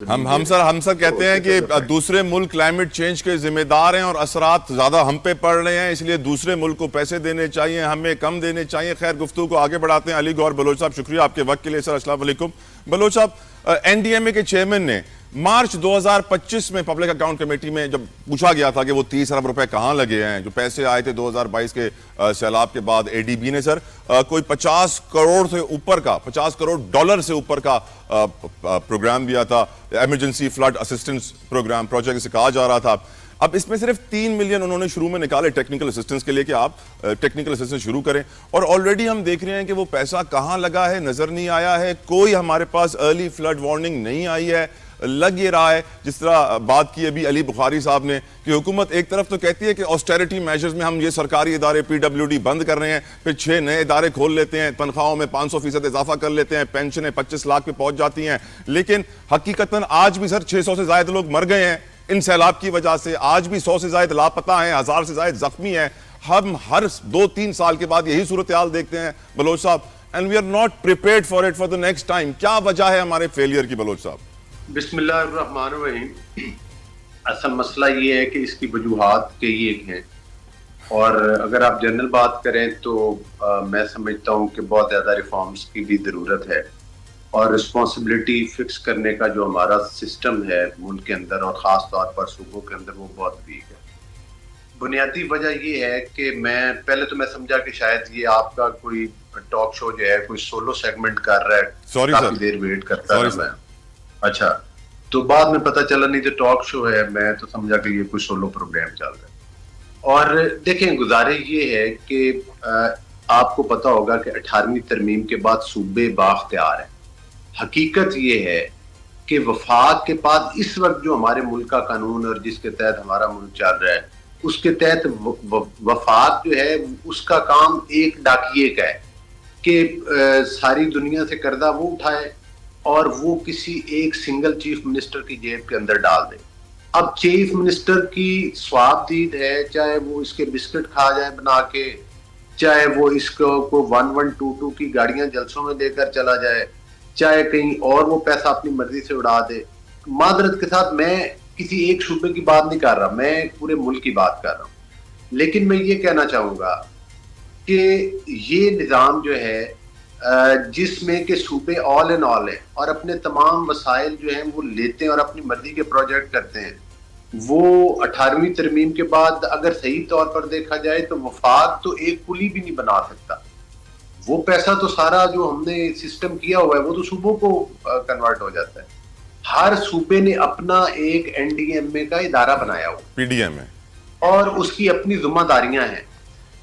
ہم سر کہتے ہیں کہ دوسرے ملک کلائمیٹ چینج کے ذمہ دار ہیں اور اثرات زیادہ ہم پہ پڑ رہے ہیں، اس لیے دوسرے ملک کو پیسے دینے چاہیے، ہمیں کم دینے چاہیے۔ خیر، گفتگو کو آگے بڑھاتے ہیں۔ علی گوہر بلوچ صاحب، شکریہ آپ کے وقت کے لیے سر۔ السلام علیکم بلوچ صاحب، این ڈی ایم اے کے چیئرمین نے مارچ 2025 میں پبلک اکاؤنٹ کمیٹی میں جب پوچھا گیا تھا کہ وہ 30 ارب روپے کہاں لگے ہیں، جو پیسے آئے تھے 2022 کے سیلاب کے بعد، اے ڈی بی نے سر کوئی 50 کروڑ سے اوپر کا، 50 کروڑ ڈالر سے اوپر کا پروگرام دیا تھا، emergency flood assistance programme project سے کہا جا رہا تھا۔ اب اس میں صرف 3 ملین انہوں نے شروع میں نکالے ٹیکنیکل اسسٹنس کے لیے کہ آپ ٹیکنیکل اسسٹنس شروع کریں، اور آلریڈی ہم دیکھ رہے ہیں کہ وہ پیسہ کہاں لگا ہے نظر نہیں آیا ہے، کوئی ہمارے پاس ارلی فلڈ وارننگ نہیں آئی ہے۔ لگ یہ رہا ہے جس طرح بات کی ابھی علی بخاری صاحب نے کہ حکومت ایک طرف تو کہتی ہے کہ آسٹیرٹی میجرز میں ہم یہ سرکاری ادارے پی ڈبلیو ڈی بند کر رہے ہیں، پھر 6 نئے ادارے کھول لیتے ہیں، تنخواہوں میں 500% اضافہ کر لیتے ہیں، پینشنیں 25 لاکھ پہ پہنچ جاتی ہیں، لیکن حقیقتاً آج بھی سر 600 سے زائد لوگ مر گئے ہیں ان سیلاب کی وجہ سے، آج بھی 100 سے زائد لاپتہ ہیں، 1000 سے زائد زخمی ہیں۔ ہم ہر 2-3 سال کے بعد یہی صورتحال دیکھتے ہیں بلوچ صاحب، and we are not prepared for it for the next time. کیا وجہ ہے ہمارے فیلئر کی بلوچ صاحب؟ بسم اللہ الرحمن الرحیم۔ اصل مسئلہ یہ ہے کہ اس کی وجوہات کئی ایک ہیں، اور اگر آپ جنرل بات کریں تو میں سمجھتا ہوں کہ بہت زیادہ ریفارمز کی بھی ضرورت ہے، اور رسپانسبلٹی فکس کرنے کا جو ہمارا سسٹم ہے ملک کے اندر اور خاص طور پر صوبوں کے اندر، وہ بہت ویک ہے۔ بنیادی وجہ یہ ہے کہ میں پہلے سمجھا کہ شاید یہ آپ کا کوئی ٹاک شو جو ہے کوئی سولو سیگمنٹ کر رہا ہے، کافی دیر ویٹ کرتا رہا میں۔ اچھا، تو بعد میں پتہ چلا نہیں تو ٹاک شو ہے، میں تو سمجھا کہ یہ کوئی سولو پروگرام چل رہا ہے۔ اور دیکھیں، گزارش یہ ہے کہ آپ کو پتہ ہوگا کہ 18ویں ترمیم کے بعد صوبے بااختیار ہیں۔ حقیقت یہ ہے کہ وفاق کے بعد اس وقت جو ہمارے ملک کا قانون اور جس کے تحت ہمارا ملک چل رہا ہے، اس کے تحت وفاق جو ہے اس کا کام ایک ڈاکیے کا ہے کہ ساری دنیا سے قرضہ وہ اٹھائے اور وہ کسی ایک سنگل چیف منسٹر کی جیب کے اندر ڈال دے۔ اب چیف منسٹر کی سواب دید ہے، چاہے وہ اس کے بسکٹ کھا جائے بنا کے، چاہے وہ اس کو 1122 کی گاڑیاں جلسوں میں لے کر چلا جائے، چاہے کہیں اور وہ پیسہ اپنی مرضی سے اڑا دے۔ معذرت کے ساتھ میں کسی ایک صوبے کی بات نہیں کر رہا، میں پورے ملک کی بات کر رہا ہوں، لیکن میں یہ کہنا چاہوں گا کہ یہ نظام جو ہے جس میں کہ صوبے آل ان آل ہیں اور اپنے تمام وسائل جو ہیں وہ لیتے ہیں اور اپنی مرضی کے پروجیکٹ کرتے ہیں، وہ 18ویں ترمیم کے بعد اگر صحیح طور پر دیکھا جائے تو وفاق تو ایک پلی بھی نہیں بنا سکتا۔ وہ پیسہ تو سارا جو ہم نے سسٹم کیا ہوا ہے وہ تو صوبوں کو کنورٹ ہو جاتا ہے۔ ہر صوبے نے اپنا ایک این ڈی ایم اے کا ادارہ بنایا ہوا، پی ڈی ایم ہے، اور اس کی اپنی ذمہ داریاں ہیں۔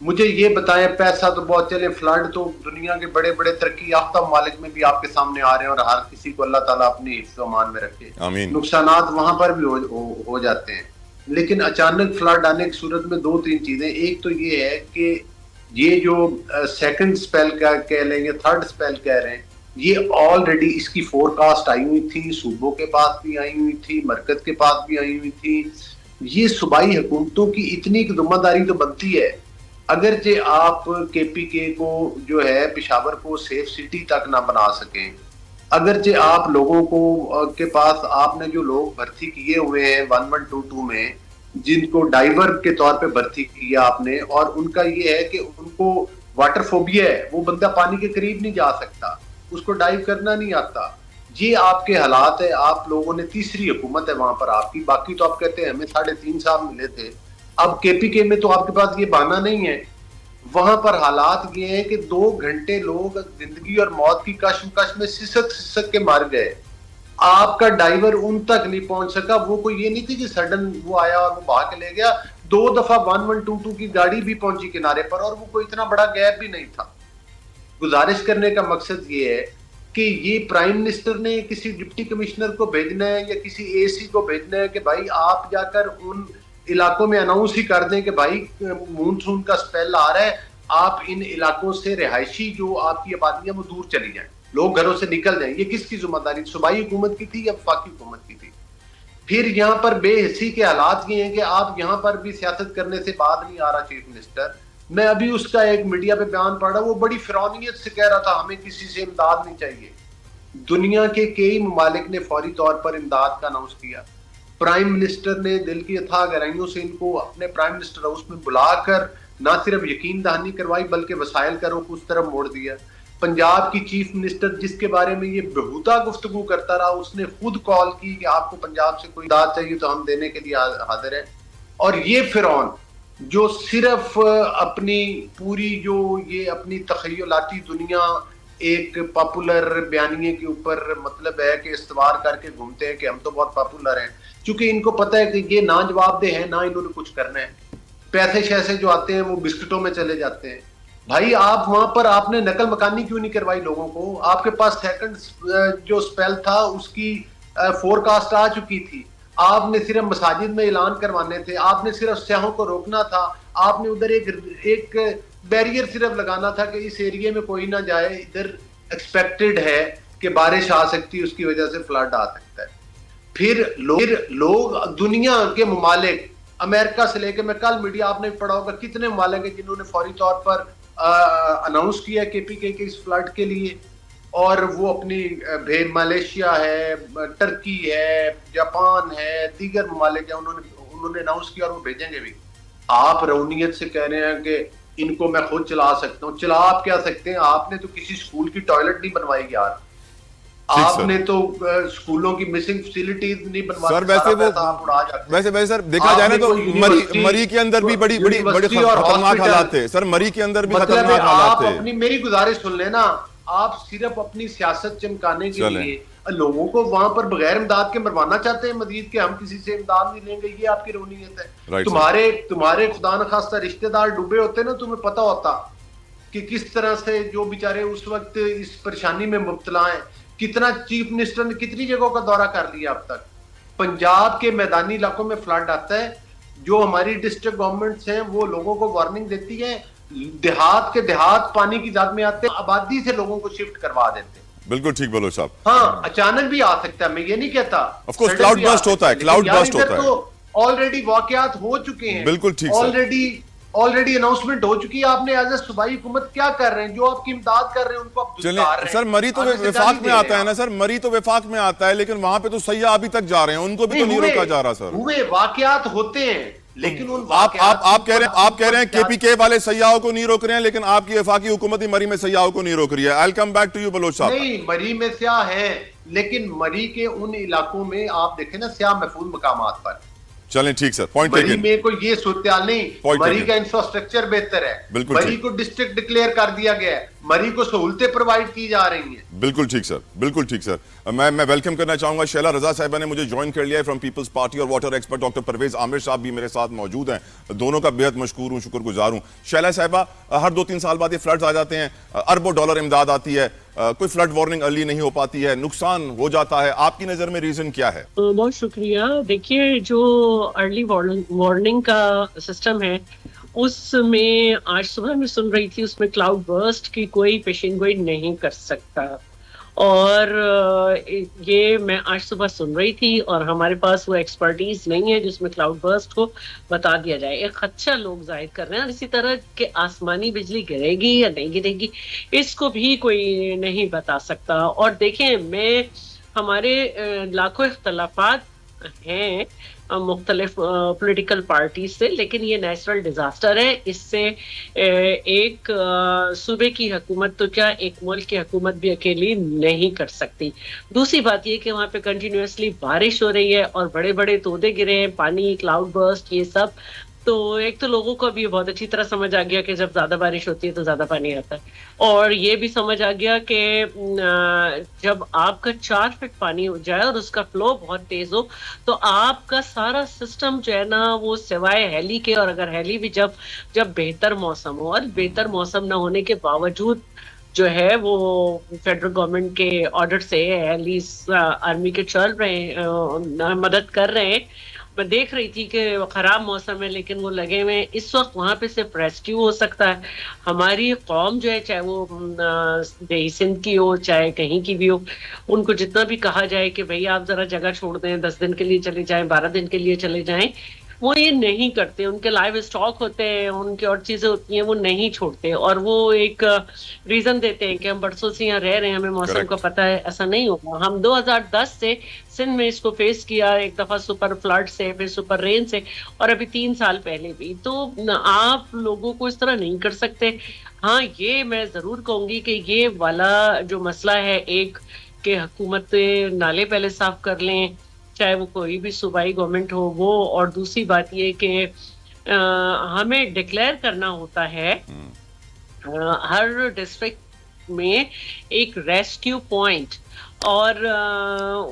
مجھے یہ بتائیں، پیسہ تو بہت چلے، فلڈ تو دنیا کے بڑے بڑے ترقی یافتہ ممالک میں بھی آپ کے سامنے آ رہے ہیں، اور ہر کسی کو اللہ تعالیٰ اپنی حفظ و امان میں رکھے۔ آمین۔ نقصانات وہاں پر بھی ہو جاتے ہیں، لیکن اچانک فلڈ آنے کی صورت میں 2-3 چیزیں، ایک تو یہ ہے کہ یہ جو سیکنڈ سپیل کا کہہ لیں گے، تھرڈ سپیل کہہ رہے ہیں، یہ آلریڈی اس کی فورکاسٹ آئی ہوئی تھی، صوبوں کے پاس بھی آئی ہوئی تھی، مرکز کے پاس بھی آئی ہوئی تھی۔ یہ صوبائی حکومتوں کی اتنی ذمہ داری تو بنتی ہے، اگرچہ آپ کے پی کے کو جو ہے پشاور کو سیف سٹی تک نہ بنا سکیں، اگرچہ آپ لوگوں کو کے پاس آپ نے جو لوگ بھرتی کیے ہوئے ہیں 1122 میں، جن کو ڈائیور کے طور پہ بھرتی کیا آپ نے، اور ان کا یہ ہے کہ ان کو واٹر فوبیا ہے، وہ بندہ پانی کے قریب نہیں جا سکتا، اس کو ڈائیو کرنا نہیں آتا۔ یہ آپ کے حالات ہے، آپ لوگوں نے تیسری حکومت ہے وہاں پر آپ کی، باقی تو آپ کہتے ہیں ہمیں 3.5 سال ملے تھے۔ اب کے پی کے میں تو آپ کے پاس یہ بہانہ نہیں ہے، وہاں پر حالات یہ ہیں کہ 2 گھنٹے لوگ زندگی اور موت کی کشمکش میں سسک کے مر گئے، آپ کا ڈائیور ان تک نہیں پہنچ سکا۔ وہ کوئی یہ نہیں تھی کہ سڈن وہ آیا اور وہ بھاگ کے لے گیا، 2 دفعہ 1122 کی گاڑی بھی پہنچی کنارے پر، اور وہ کوئی اتنا بڑا گیپ بھی نہیں تھا۔ گزارش کرنے کا مقصد یہ ہے کہ یہ پرائم منسٹر نے کسی ڈپٹی کمشنر کو بھیجنا ہے یا کسی اے سی کو بھیجنا ہے کہ بھائی آپ جا کر ان علاقوں میں اناؤنس ہی کر دیں کہ بھائی مونسون کا سپیل آ رہا ہے، آپ ان علاقوں سے رہائشی جو آپ کی آبادیاں وہ دور چلی جائیں، لوگ گھروں سے نکل جائیں۔ یہ کس کی ذمہ داری، صوبائی حکومت کی تھی یا وفاقی حکومت کی تھی؟ پھر یہاں پر بے حسی کے حالات یہ ہیں کہ آپ یہاں پر بھی سیاست کرنے سے بعد نہیں آ رہا چیف منسٹر۔ میں ابھی اس کا ایک میڈیا پہ بیان پڑھ رہا، وہ بڑی فرعونیت سے کہہ رہا تھا ہمیں کسی سے امداد نہیں چاہیے۔ دنیا کے کئی ممالک نے فوری طور پر امداد کا اناؤنس کیا. پرائم منسٹر نے دل کی اتھاہ گہرائیوں سے ان کو اپنے پرائم منسٹر ہاؤس میں بلا کر نہ صرف یقین دہانی کروائی بلکہ وسائل کا رخ اس طرف موڑ دیا. پنجاب کی چیف منسٹر جس کے بارے میں یہ بہودہ گفتگو کرتا رہا, اس نے خود کال کی کہ آپ کو پنجاب سے کوئی امداد چاہیے تو ہم دینے کے لیے حاضر ہیں. اور یہ فرعون جو صرف اپنی پوری جو یہ اپنی تخیلاتی دنیا ایک پاپولر بیانیے کے اوپر مطلب ہے کہ استوار کر کے گھومتے ہیں کہ ہم تو بہت پاپولر ہیں, چونکہ ان کو پتہ ہے کہ یہ نہ جواب دہ ہیں, نہ انہوں نے کچھ کرنا ہے. پیسے شیسے جو آتے ہیں وہ بسکٹوں میں چلے جاتے ہیں. بھائی آپ وہاں پر آپ نے نقل مکانی کیوں نہیں کروائی لوگوں کو؟ آپ کے پاس سیکنڈ جو سپیل تھا اس کی فور کاسٹ آ چکی تھی. آپ نے صرف مساجد میں اعلان کروانے تھے, آپ نے صرف سیاحوں کو روکنا تھا, آپ نے ادھر ایک بیریئر صرف لگانا تھا کہ اس ایریے میں کوئی نہ جائے, ادھر ایکسپیکٹڈ ہے کہ بارش آ سکتی ہے, اس کی وجہ سے فلڈ آ سکتا ہے. پھر لوگ دنیا کے ممالک امریکہ سے لے کے, میں کل میڈیا آپ نے پڑھا ہوگا کتنے ممالک ہیں جنہوں نے فوری طور پر اناؤنس کیا کے پی کے اس فلڈ کے لیے, اور وہ اپنی ملیشیا ہے, ٹرکی ہے, جاپان ہے, دیگر ممالک ہیں, انہوں نے اناؤنس کیا اور وہ بھیجیں گے بھی. آپ رونیت سے کہہ رہے ہیں کہ ان کو میں خود چلا سکتا ہوں. چلا آپ کیا سکتے ہیں؟ آپ نے تو کسی اسکول کی ٹوائلٹ نہیں بنوائی یار, آپ نے تو اسکولوں کی مسنگ فیسلٹیز نہیں بنوائی. ویسے سر دیکھا جائے نا تو مری کے اندر بھی بڑی خطرناک حالات ہے سر, مری کے اندر بھی خطرناک حالات ہے. آپ اپنی میری گزارش سن لینا, آپ صرف اپنی سیاست چمکانے کے لیے لوگوں کو وہاں پر بغیر امداد کے مروانا چاہتے ہیں مزید کہ ہم کسی سے امداد نہیں لیں گے. یہ آپ کی رونیت ہے. تمہارے خدا نخواستہ رشتہ دار ڈوبے ہوتے نا, تمہیں پتہ ہوتا کہ کس طرح سے جو بیچارے اس وقت اس پریشانی میں مبتلا ہیں. کتنا چیف منسٹر نے کتنی جگہوں کا دورہ کر لیا اب تک. پنجاب کے میدانی علاقوں میں فلڈ آتا ہے, جو ہماری ڈسٹرکٹ گورنمنٹس ہیں وہ لوگوں کو وارننگ دیتی ہیں, دیہات کے دیہات پانی کی ذات میں آتے ہیں, آبادی سے لوگوں کو شفٹ کروا دیتے ہیں. بالکل ٹھیک بولو صاحب. ہاں اچانک بھی آ سکتا ہے, میں یہ نہیں کہتا. آف کورس کلاؤڈ برسٹ ہوتا ہے, کلاؤڈ برسٹ ہوتا ہے. آلریڈی واقعات ہو چکے ہیں. بالکل ٹھیک سر. آلریڈی اناؤنسمنٹ ہو چکی ہے. آپ نے ایز اے صوبائی حکومت کیا کر رہے ہیں؟ جو آپ کی امداد کر رہے ہیں ان کو آپ دلکار رہے ہیں. سر مری تو وفاق میں آتا ہے نا سر, مری تو وفاق میں آتا ہے, لیکن وہاں پہ تو سیاح ابھی تک جا رہے ہیں, ان کو بھی تو نہیں روکا جا رہا. سر ہوئے واقعات ہوتے ہیں, لیکن آپ کہہ رہے ہیں کے پی کے والے سیاحوں کو نہیں روک رہے ہیں, لیکن آپ کی وفاقی حکومت ہی مری میں سیاحوں کو نہیں روک رہی ہے. I'll come back to you Baloch صاحب. نہیں, مری میں سیاح ہیں, لیکن مری کے ان علاقوں میں آپ دیکھیں نا سیاح محفوظ مقامات پر. چلیں ٹھیک سر, پوائنٹ مری میں کوئی یہ صورتحال نہیں. مری کا انفراسٹرکچر بہتر ہے, مری کو ڈسٹرکٹ ڈکلیئر کر دیا گیا ہے, مری کو سہولتیں پرووائڈ کی جا رہی ہیں. بالکل ٹھیک سر, بالکل ٹھیک سر. میں ویلکم کرنا چاہوں گا شیلا رضا صاحبہ نے مجھے جوائن کر لیا ہے فرام پیپلز پارٹی, اور واٹر ایکسپرٹ ڈاکٹر پرویز عامر صاحب بھی میرے ساتھ موجود ہیں. دونوں کا بہت مشکور ہوں, شکر گزار ہوں. شیلا صاحبہ, ہر 2-3 سال بعد یہ فلڈز آ جاتے ہیں, اربوں ڈالر امداد آتی ہے, کوئی فلڈ وارننگ ارلی نہیں ہو پاتی ہے, نقصان ہو جاتا ہے. آپ کی نظر میں ریزن کیا ہے؟ بہت شکریہ. دیکھیے جو ارلی وارننگ کا سسٹم ہے اس میں آج صبح میں سن رہی تھی, اس میں کلاؤڈ برسٹ کی کوئی پیشین گوئی نہیں کر سکتا, اور یہ میں آج صبح سن رہی تھی, اور ہمارے پاس وہ ایکسپرٹیز نہیں ہے جس میں کلاؤڈ برسٹ کو بتا دیا جائے. ایک خدشہ لوگ ظاہر کر رہے ہیں, اور اسی طرح کہ آسمانی بجلی گرے گی یا نہیں گرے گی اس کو بھی کوئی نہیں بتا سکتا. اور دیکھیں, میں ہمارے لاکھوں اختلافات ہیں مختلف پولیٹیکل پارٹیز سے, لیکن یہ نیچرل ڈیزاسٹر ہے. اس سے ایک صوبے کی حکومت تو کیا ایک ملک کی حکومت بھی اکیلی نہیں کر سکتی. دوسری بات یہ کہ وہاں پہ کنٹینیوسلی بارش ہو رہی ہے اور بڑے بڑے تودے گرے ہیں, پانی, کلاؤڈ برسٹ, یہ سب. تو ایک تو لوگوں کو ابھی بہت اچھی طرح سمجھ آ گیا کہ جب زیادہ بارش ہوتی ہے تو زیادہ پانی آتا ہے, اور یہ بھی سمجھ آ گیا کہ جب آپ کا 4 فٹ پانی ہو جائے اور اس کا فلو بہت تیز ہو تو آپ کا سارا سسٹم جو ہے نا وہ سوائے ہیلی کے, اور اگر ہیلی بھی جب بہتر موسم ہو, اور بہتر موسم نہ ہونے کے باوجود جو ہے وہ فیڈرل گورنمنٹ کے آرڈر سے ہیلیز آرمی کے چل رہے ہیں, مدد کر رہے ہیں. میں دیکھ رہی تھی کہ خراب موسم ہے لیکن وہ لگے ہوئے اس وقت وہاں پہ صرف ریسکیو ہو سکتا ہے. ہماری قوم جو ہے, چاہے وہ دیہی سندھ کی ہو چاہے کہیں کی بھی ہو, ان کو جتنا بھی کہا جائے کہ بھئی آپ ذرا جگہ چھوڑ دیں, 10 دن کے لیے چلے جائیں, 12 دن کے لیے چلے جائیں, وہ یہ نہیں کرتے. ان کے لائیو اسٹاک ہوتے ہیں, ان کی اور چیزیں ہوتی ہیں, وہ نہیں چھوڑتے, اور وہ ایک ریزن دیتے ہیں کہ ہم برسوں سے یہاں رہ رہے ہیں, ہمیں موسم کا پتہ ہے. ایسا نہیں ہوگا. ہم 2010 سے سندھ میں اس کو فیس کیا, ایک دفعہ سپر فلڈ سے, پھر سپر رین سے, اور ابھی 3 سال پہلے بھی. تو آپ لوگوں کو اس طرح نہیں کر سکتے. ہاں یہ میں ضرور کہوں گی کہ یہ والا جو مسئلہ ہے, ایک کہ حکومت نالے پہلے صاف کر لیں, چاہے وہ کوئی بھی صوبائی گورنمنٹ ہو وہ, اور دوسری بات یہ کہ ہمیں ڈکلیئر کرنا ہوتا ہے ہر ڈسٹرکٹ میں ایک ریسکیو پوائنٹ, اور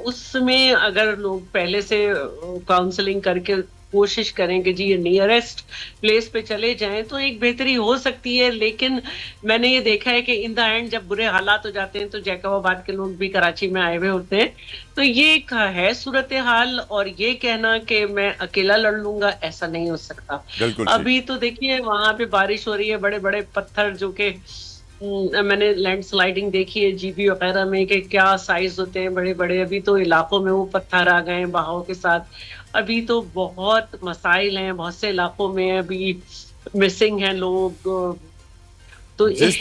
اس میں اگر لوگ پہلے سے کاؤنسلنگ کر کے کوشش کریں کہ جی یہ نیئرسٹ پلیس پہ چلے جائیں تو ایک بہتری ہو سکتی ہے. لیکن میں نے یہ دیکھا ہے کہ ان دا اینڈ جب برے حالات ہو جاتے ہیں تو جیکب آباد کے لوگ بھی کراچی میں آئے ہوئے ہوتے ہیں. تو یہ ایک ہے صورتحال, اور یہ کہنا کہ میں اکیلا لڑ لوں گا, ایسا نہیں ہو سکتا. ابھی تو دیکھیے وہاں پہ بارش ہو رہی ہے, بڑے بڑے پتھر جو کہ میں نے لینڈ سلائڈنگ دیکھی ہے جی بی وغیرہ میں کہ کیا سائز ہوتے ہیں بڑے بڑے. ابھی تو علاقوں میں وہ پتھر آ گئے ہیں بہاؤ کے ساتھ. ابھی تو بہت مسائل ہیں, بہت سے علاقوں میں ابھی مسنگ ہیں لوگ. تو جس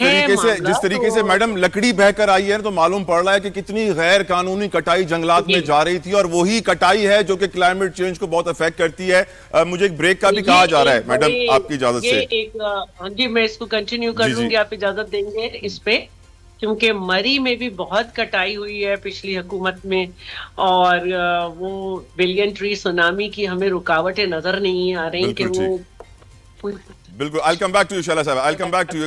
طریقے سے میڈم لکڑی بہ کر آئی ہے تو معلوم پڑ رہا ہے کہ کتنی غیر قانونی کٹائی جنگلات میں جا رہی تھی, اور وہی کٹائی ہے جو کہ کلائمیٹ چینج کو بہت افیکٹ کرتی ہے. مجھے ایک بریک کا بھی کہا جا رہا ہے میڈم, آپ کی اجازت سے. ہاں جی, میں اس کو کنٹینیو کر لوں گی, آپ اجازت دیں گے اس پہ, کیونکہ مری میں بھی بہت کٹائی ہوئی ہے پچھلی حکومت میں, اور وہ بلین ٹری سونامی کی ہمیں رکاوٹیں نظر نہیں آ رہی کہ وہ بالکل. I'll come back to you, شعلہ صاحب. I'll come back to you.